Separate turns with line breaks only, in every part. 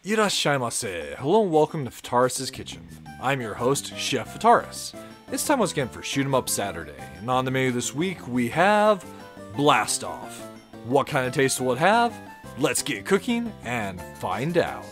Irashaimase. Hello and welcome to Fataris' Kitchen. I'm your host, Chef Fataris. It's time once again for Shoot 'em Up Saturday, and on the menu this week we have Blast Off. What kind of taste will it have? Let's get cooking and find out.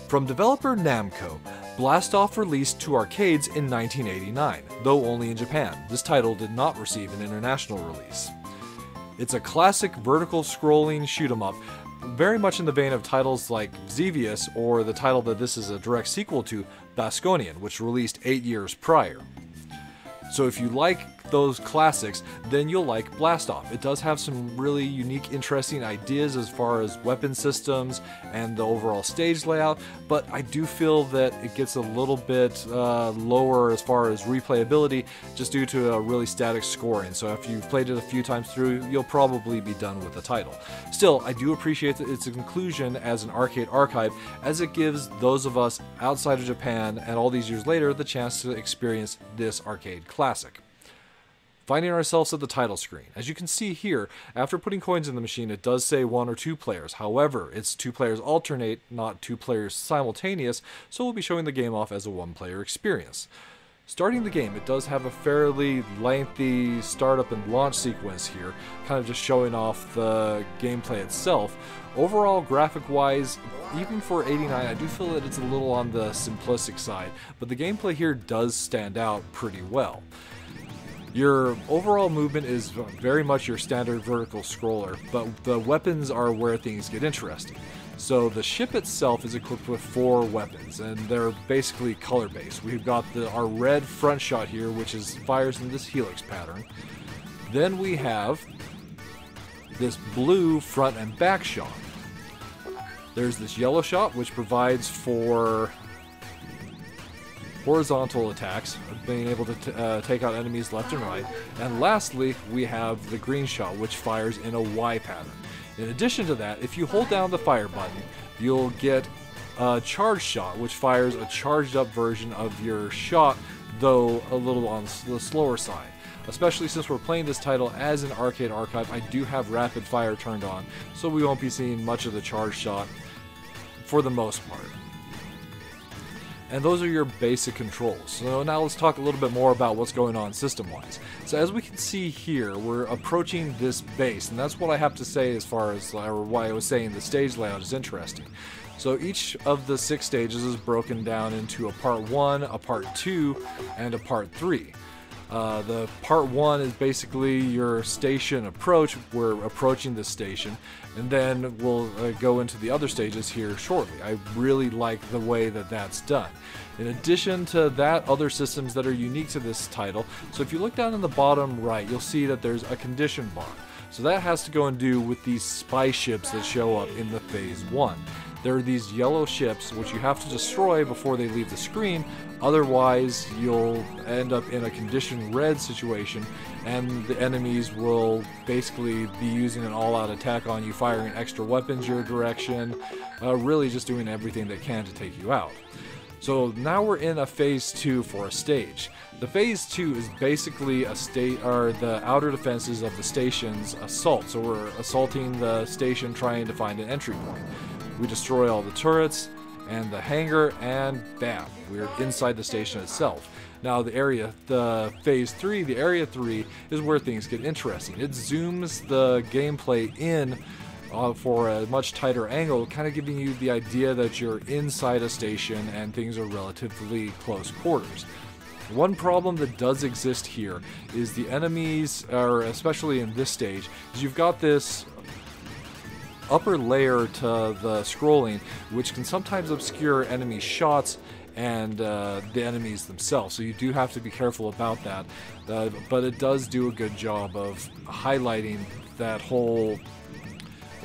From developer Namco, Blast Off released to arcades in 1989, though only in Japan. This title did not receive an international release. It's a classic vertical scrolling shoot 'em up, very much in the vein of titles like Xevious or the title that this is a direct sequel to, Basconian, which released 8 years prior. So if you like those classics, then you'll like Blast Off. It does have some really unique, interesting ideas as far as weapon systems and the overall stage layout, but I do feel that it gets a little bit lower as far as replayability just due to a really static scoring. So if you've played it a few times through, you'll probably be done with the title. Still, I do appreciate its inclusion as an arcade archive, as it gives those of us outside of Japan and all these years later the chance to experience this arcade classic. Finding ourselves at the title screen. As you can see here, after putting coins in the machine, it does say 1 or 2 players. However, it's 2 players alternate, not 2 players simultaneous, so we'll be showing the game off as a 1-player experience. Starting the game, it does have a fairly lengthy startup and launch sequence here, kind of just showing off the gameplay itself. Overall, graphic-wise, even for 89, I do feel that it's a little on the simplistic side, but the gameplay here does stand out pretty well. Your overall movement is very much your standard vertical scroller, but the weapons are where things get interesting. So the ship itself is equipped with 4 weapons, and they're basically color-based. We've got our red front shot here, which fires in this helix pattern. Then we have this blue front and back shot. There's this yellow shot, which provides for horizontal attacks, being able to take out enemies left and right. And lastly, we have the green shot, which fires in a Y pattern. In addition to that, if you hold down the fire button, you'll get a charge shot, which fires a charged up version of your shot, though a little on the slower side. Especially since we're playing this title as an arcade archive, I do have rapid fire turned on, so we won't be seeing much of the charge shot for the most part. And those are your basic controls. So now let's talk a little bit more about what's going on system-wise. So as we can see here, we're approaching this base, and that's what I have to say as far as why I was saying the stage layout is interesting. So each of the 6 stages is broken down into a Part 1, a Part 2, and a Part 3. The Part 1 is basically your station approach. We're approaching the station, and then we'll go into the other stages here shortly. I really like the way that that's done. In addition to that, other systems that are unique to this title. So if you look down in the bottom right, you'll see that there's a condition bar. So that has to go and do with these spy ships that show up in the Phase 1. There are these yellow ships which you have to destroy before they leave the screen, otherwise you'll end up in a condition red situation and the enemies will basically be using an all-out attack on you, firing extra weapons your direction, really just doing everything they can to take you out. So now we're in a Phase 2 for a stage. The Phase 2 is basically the outer defenses of the station's assault. So we're assaulting the station trying to find an entry point. We destroy all the turrets and the hangar, and bam, we're inside the station itself. Now the Phase 3, the Area 3, is where things get interesting. It zooms the gameplay in for a much tighter angle, kind of giving you the idea that you're inside a station and things are relatively close quarters. One problem that does exist here is the enemies, or especially in this stage, is you've got this upper layer to the scrolling, which can sometimes obscure enemy shots and the enemies themselves, so you do have to be careful about that, but it does do a good job of highlighting that whole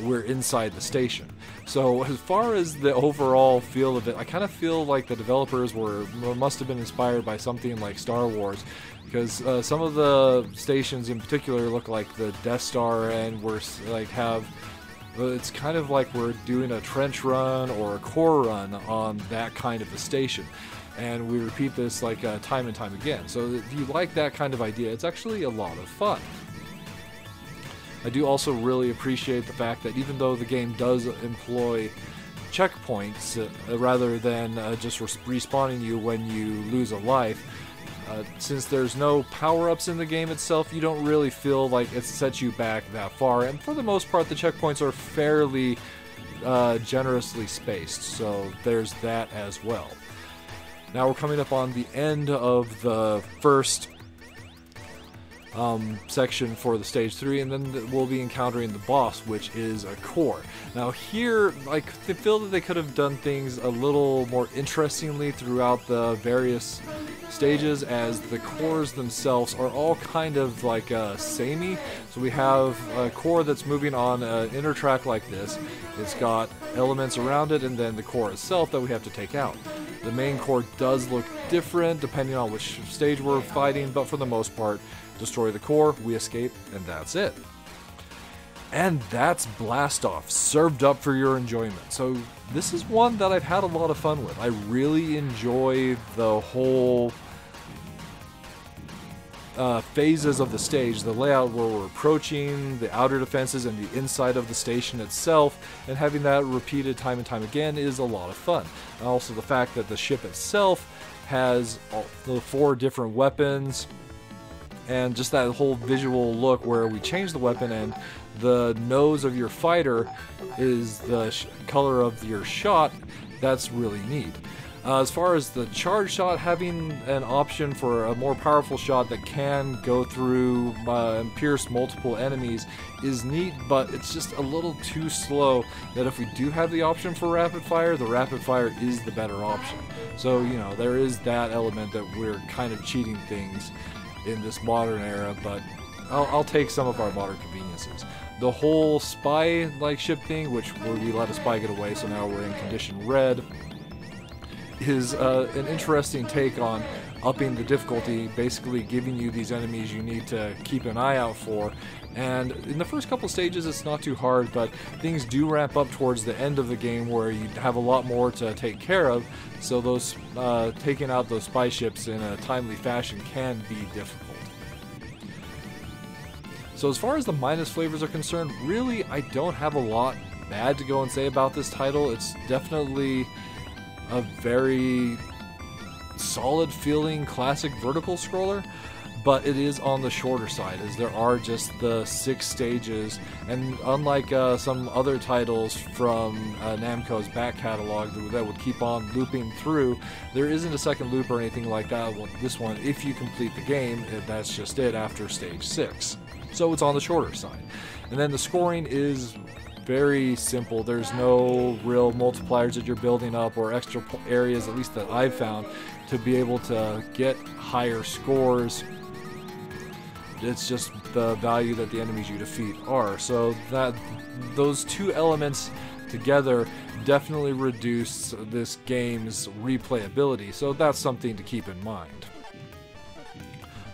we're inside the station. So as far as the overall feel of it, I kind of feel like the developers must have been inspired by something like Star Wars, because some of the stations in particular look like the Death Star, and it's kind of like we're doing a trench run or a core run on that kind of a station. And we repeat this time and time again. So if you like that kind of idea, it's actually a lot of fun. I do also really appreciate the fact that even though the game does employ checkpoints rather than just respawning you when you lose a life. Since there's no power-ups in the game itself, you don't really feel like it sets you back that far, and for the most part the checkpoints are fairly generously spaced, so there's that as well. Now we're coming up on the end of the first section for the stage 3, and then we'll be encountering the boss, which is a core. Now here, I feel that they could have done things a little more interestingly throughout the various stages, as the cores themselves are all kind of like samey. So we have a core that's moving on an inner track like this. It's got elements around it, and then the core itself that we have to take out. The main core does look different depending on which stage we're fighting, but for the most part, destroy the core, we escape, and that's it. And that's Blast Off, served up for your enjoyment. So this is one that I've had a lot of fun with. I really enjoy the whole phases of the stage, the layout where we're approaching, the outer defenses, and the inside of the station itself, and having that repeated time and time again is a lot of fun. And also the fact that the ship itself has the 4 different weapons, and just that whole visual look where we change the weapon and the nose of your fighter is the color of your shot, that's really neat. As far as the charge shot, having an option for a more powerful shot that can go through and pierce multiple enemies is neat, but it's just a little too slow. That if we do have the option for rapid fire, the rapid fire is the better option. So, you know, there is that element that we're kind of cheating things in this modern era, but I'll take some of our modern conveniences. The whole spy-like ship thing, which we let a spy get away, so now we're in condition red, is an interesting take on upping the difficulty, basically giving you these enemies you need to keep an eye out for. And in the first couple stages it's not too hard, but things do ramp up towards the end of the game where you have a lot more to take care of, so those taking out those spy ships in a timely fashion can be difficult. So as far as the minus flavors are concerned, really I don't have a lot bad to go and say about this title. It's definitely a very solid feeling classic vertical scroller, but it is on the shorter side, as there are just the 6 stages, and unlike some other titles from Namco's back catalog that would keep on looping through, there isn't a second loop or anything like that. Well, this one, if you complete the game, that's just it after stage 6. So it's on the shorter side. And then the scoring is very simple. There's no real multipliers that you're building up or extra areas, at least that I've found, to be able to get higher scores. It's just the value that the enemies you defeat are. So that those 2 elements together definitely reduce this game's replayability. So that's something to keep in mind.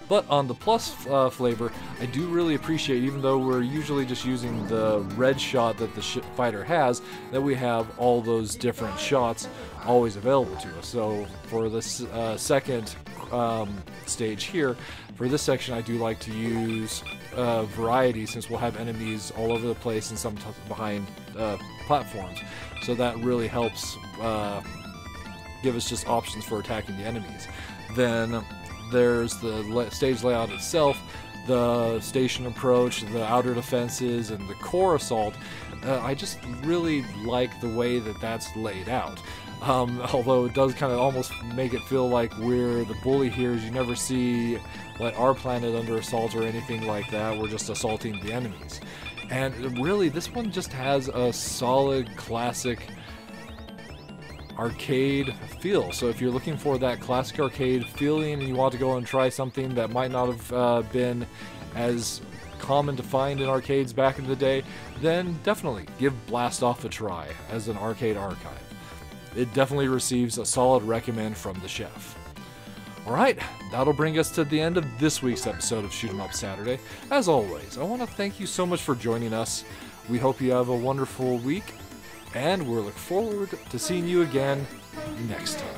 But on the plus flavor, I do really appreciate, even though we're usually just using the red shot that the fighter has, that we have all those different shots always available to us. So for this second stage here, for this section I do like to use variety, since we'll have enemies all over the place and some behind platforms. So that really helps give us just options for attacking the enemies. Then there's the stage layout itself, the station approach, the outer defenses, and the core assault. I just really like the way that that's laid out. Although it does kind of almost make it feel like we're the bully here, as you never see like our planet under assault or anything like that. We're just assaulting the enemies. And really, this one just has a solid classic arcade feel. So if you're looking for that classic arcade feeling and you want to go and try something that might not have been as common to find in arcades back in the day, then definitely give Blast Off a try as an arcade archive. It definitely receives a solid recommend from the chef. Alright, that'll bring us to the end of this week's episode of Shoot 'em Up Saturday. As always, I want to thank you so much for joining us. We hope you have a wonderful week, and we'll look forward to seeing you again next time.